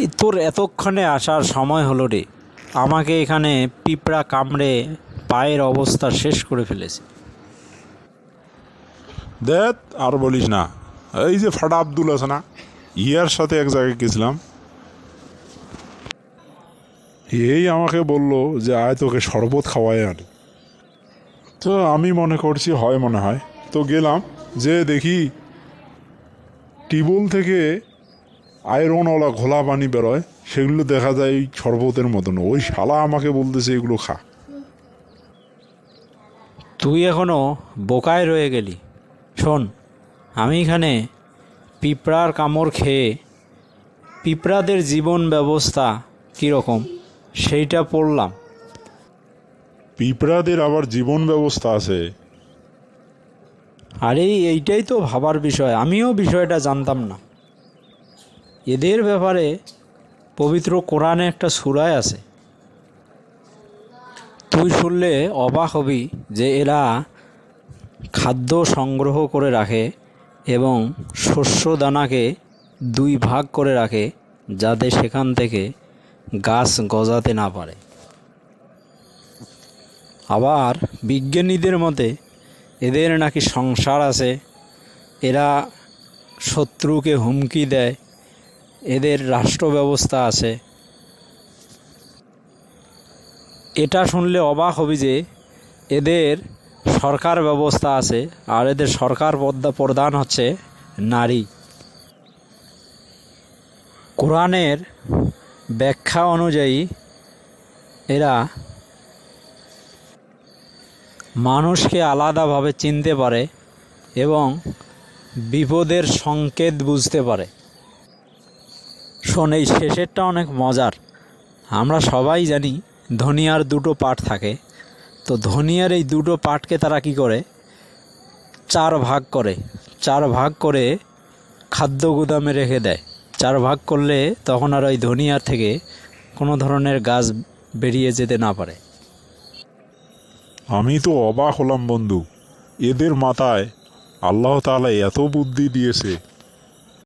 এই তোর এতক্ষণে আসার সময় হলো রে। আমাকে এখানে পিঁপড়া কামড়ে পায়ের অবস্থা শেষ করে ফেলেছে। দেখ আর বলিস না, এই যে ফাটা আব্দুল আছে না, ইয়ার সাথে এক জায়গায় গেছিলাম। এই আমাকে বলল যে আয় তোকে শরবত খাওয়াই আনি। তো আমি মনে করছি হয় মনে হয়, তো গেলাম, যে দেখি টিউবওয়েল থেকে আয়রনওয়ালা ঘোলা পানি বেরোয়, সেগুলো দেখা যায় এই শরবতের মতন। ওই শালা আমাকে বলতেছে এগুলো খা। তুই এখনও বোকায় রয়ে গেলি। শোন, আমি এখানে পিঁপড়ার কামড় খেয়ে পিঁপড়াদের জীবন ব্যবস্থা কীরকম সেইটা পড়লাম। পিঁপড়াদের আবার জীবন ব্যবস্থা আছে? আরে এইটাই তো ভাবার বিষয়, আমিও বিষয়টা জানতাম না। এদের ব্যাপারে পবিত্র কোরআনে একটা সূরায় আছে, তুই শুনলে অবাক হবি যে এরা খাদ্য সংগ্রহ করে রাখে এবং শস্য দানাকে দুই ভাগ করে রাখে, যাতে সেখান থেকে গাছ গজাতে না পারে। আবার বিজ্ঞানীদের মতে এদের নাকি সংসার আছে, এরা শত্রুকে হুমকি দেয়, এদের রাষ্ট্র ব্যবস্থা আছে। এটা শুনলে অবাক হবি যে এদের সরকার ব্যবস্থা আছে, আর এদের সরকার প্রধান হচ্ছে নারী। কোরআনের ব্যাখ্যা অনুযায়ী এরা মানুষকে আলাদাভাবে চিনতে পারে এবং বিপদের সংকেত বুঝতে পারে। শোন, এই শেষেরটা অনেক মজার। আমরা সবাই জানি ধনিয়ার দুটো পার্ট থাকে, তো ধনিয়ার এই দুটো পার্টকে তারা কি করে, চার ভাগ করে খাদ্য গুদামে রেখে দেয়। চার ভাগ করলে তখন আর ওই ধনিয়ার থেকে কোনো ধরনের গাছ বেরিয়ে যেতে না পারে। আমি তো অবাক হলাম বন্ধু, এদের মাথায় আল্লাহ তাআলা এত বুদ্ধি দিয়েছে।